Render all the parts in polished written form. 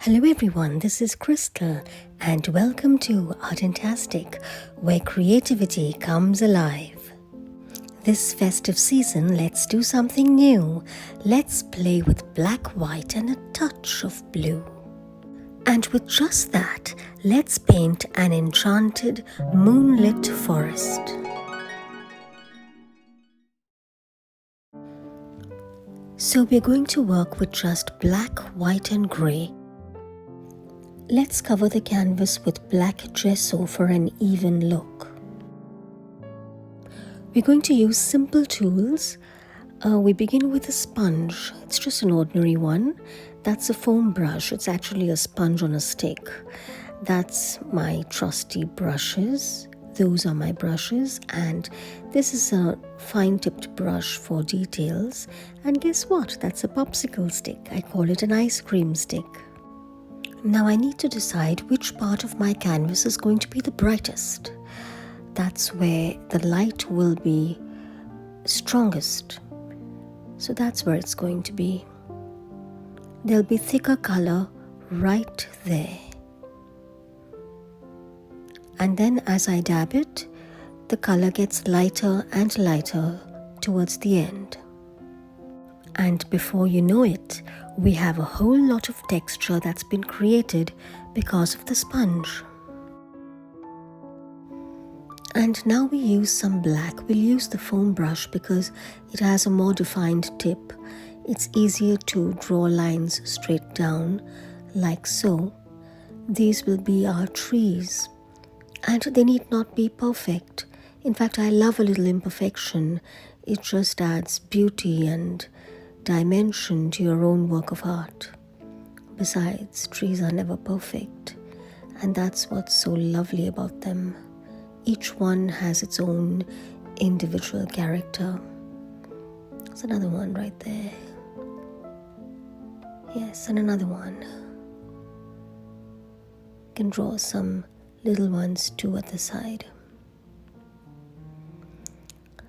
Hello everyone, this is Crystal and welcome to Artantastic, where creativity comes alive. This festive season, let's do something new. Let's play with black, white and a touch of blue. And with just that, let's paint an enchanted, moonlit forest. So we're going to work with just black, white and grey. Let's cover the canvas with black gesso for an even look. We're going to use simple tools. We begin with a sponge. It's just an ordinary one. That's a foam brush. It's actually a sponge on a stick. That's my trusty brushes. Those are my brushes, and this is a fine-tipped brush for details. And guess what? That's a popsicle stick. I call it an ice cream stick. Now I need to decide which part of my canvas is going to be the brightest. That's where the light will be strongest. So that's where it's going to be. There'll be thicker color right there. And then as I dab it, the color gets lighter and lighter towards the end. And before you know it, we have a whole lot of texture that's been created because of the sponge. And now we use some black. We'll use the foam brush because it has a more defined tip. It's easier to draw lines straight down, like so. These will be our trees. And they need not be perfect. In fact, I love a little imperfection. It just adds beauty and dimension to your own work of art. Besides, trees are never perfect, and that's what's so lovely about them. Each one has its own individual character. There's another one right there. Yes, and another one. You can draw some little ones too at the side.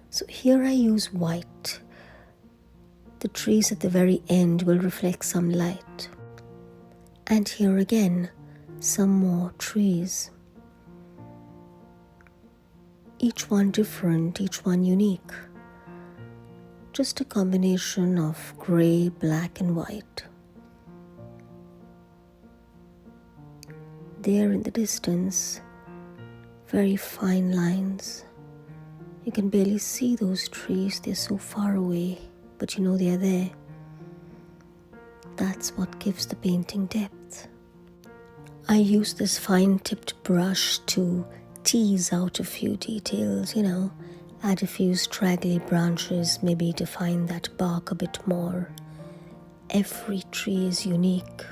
So here I use white. The trees at the very end will reflect some light. And here again, some more trees. Each one different, each one unique. Just a combination of grey, black and white. There in the distance, very fine lines. You can barely see those trees, they're so far away. But you know they are there. That's what gives the painting depth. I use this fine-tipped brush to tease out a few details, add a few straggly branches, maybe define that bark a bit more. Every tree is unique,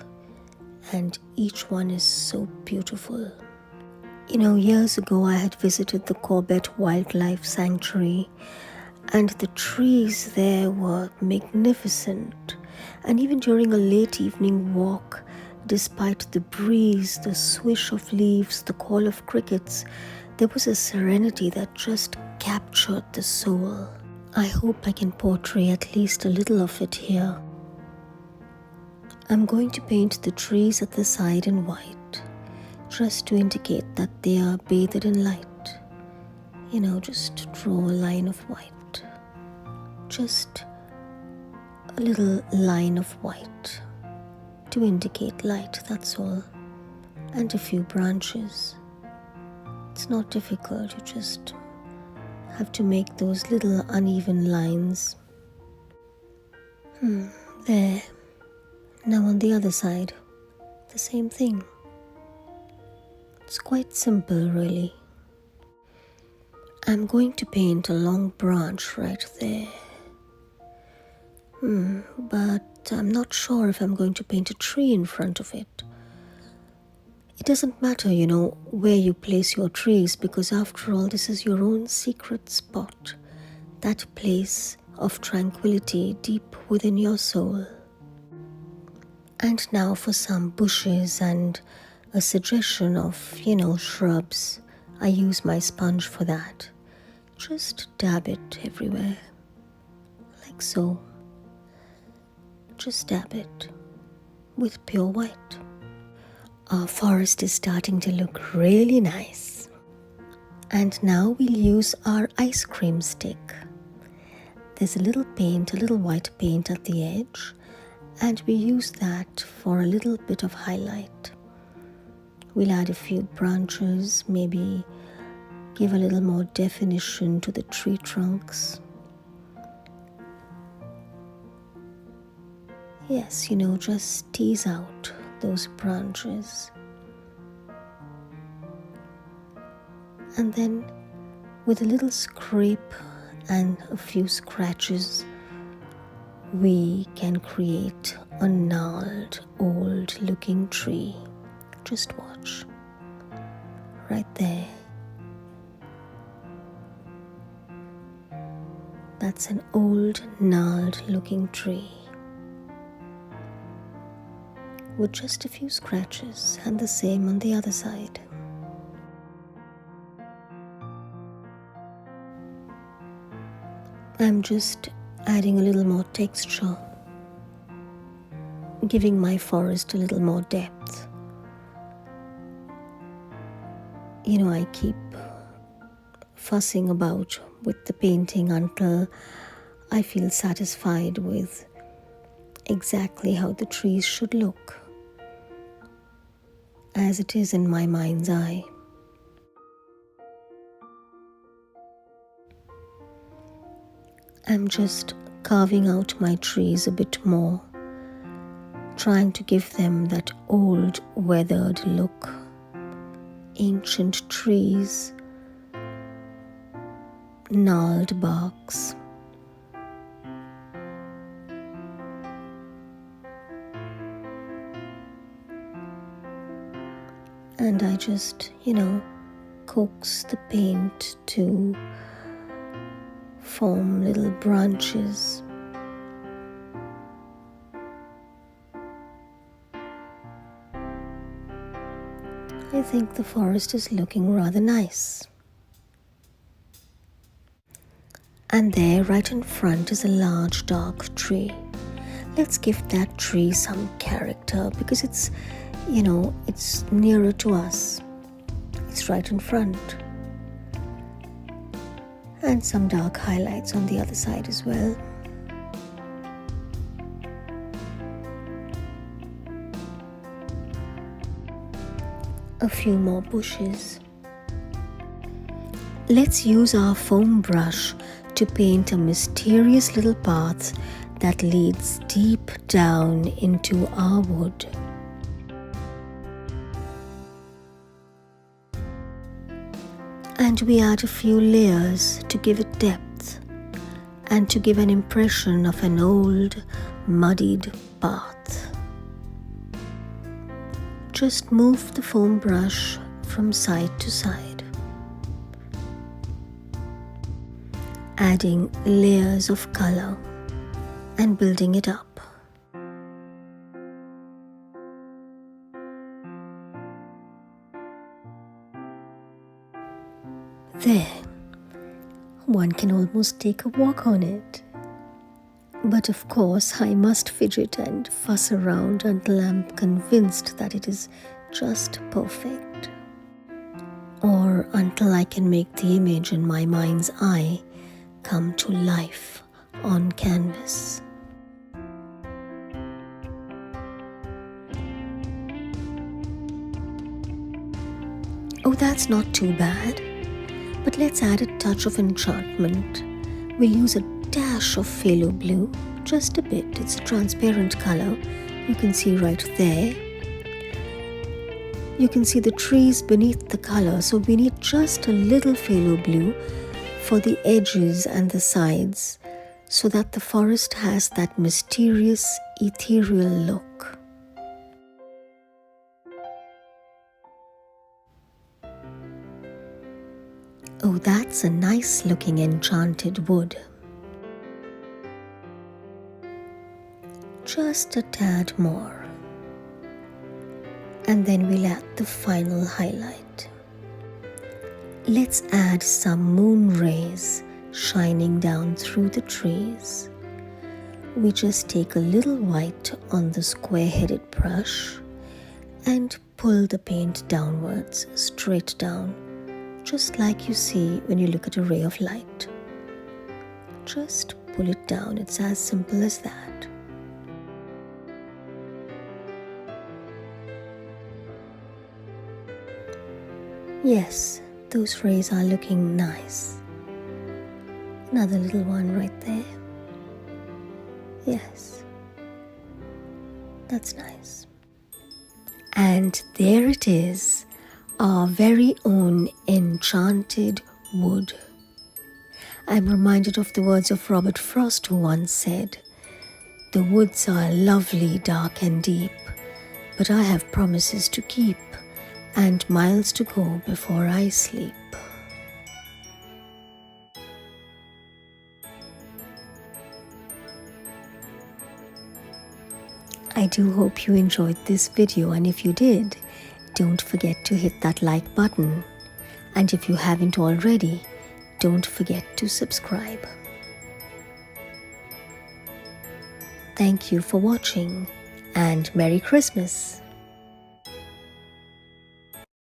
and each one is so beautiful. Years ago I had visited the Corbett Wildlife Sanctuary, and the trees there were magnificent. And even during a late evening walk, despite the breeze, the swish of leaves, the call of crickets, there was a serenity that just captured the soul. I hope I can portray at least a little of it here. I'm going to paint the trees at the side in white, just to indicate that they are bathed in light. Just draw a line of white. Just a little line of white to indicate light, that's all. And a few branches. It's not difficult, you just have to make those little uneven lines. There. Now on the other side, the same thing. It's quite simple, really. I'm going to paint a long branch right there. But I'm not sure if I'm going to paint a tree in front of it. It doesn't matter, where you place your trees, because after all, this is your own secret spot. That place of tranquility deep within your soul. And now for some bushes and a suggestion of, shrubs. I use my sponge for that. Just dab it everywhere. Like so. Just dab it with pure white. Our forest is starting to look really nice. And now we'll use our ice cream stick. There's a little paint, a little white paint at the edge, and we use that for a little bit of highlight. We'll add a few branches, maybe give a little more definition to the tree trunks. Yes, just tease out those branches. And then with a little scrape and a few scratches, we can create a gnarled, old-looking tree. Just watch. Right there. That's an old, gnarled-looking tree with just a few scratches, and the same on the other side. I'm just adding a little more texture, giving my forest a little more depth. I keep fussing about with the painting until I feel satisfied with exactly how the trees should look, as it is in my mind's eye. I'm just carving out my trees a bit more, trying to give them that old, weathered look. Ancient trees, gnarled barks. And I just, coax the paint to form little branches. I think the forest is looking rather nice. And there, right in front, is a large dark tree. Let's give that tree some character because it's nearer to us. It's right in front. And some dark highlights on the other side as well. A few more bushes. Let's use our foam brush to paint a mysterious little path that leads deep down into our wood. And we add a few layers to give it depth and to give an impression of an old, muddied path. Just move the foam brush from side to side, adding layers of color and building it up. There, one can almost take a walk on it. But of course, I must fidget and fuss around until I'm convinced that it is just perfect. Or until I can make the image in my mind's eye come to life on canvas. Oh, that's not too bad. But let's add a touch of enchantment. We'll use a dash of phthalo blue, just a bit. It's a transparent color. You can see right there. You can see the trees beneath the color, so we need just a little phthalo blue for the edges and the sides so that the forest has that mysterious, ethereal look. Oh, that's a nice looking enchanted wood. Just a tad more. And then we'll add the final highlight. Let's add some moon rays shining down through the trees. We just take a little white on the square-headed brush and pull the paint downwards, straight down, just like you see when you look at a ray of light. Just pull it down. It's as simple as that. Yes, those rays are looking nice. Another little one right there. Yes, that's nice. And there it is, our very own enchanted wood. I'm reminded of the words of Robert Frost, who once said, "The woods are lovely, dark and deep, but I have promises to keep and miles to go before I sleep." I do hope you enjoyed this video, and if you did, don't forget to hit that like button. And if you haven't already, don't forget to subscribe. Thank you for watching, and Merry Christmas!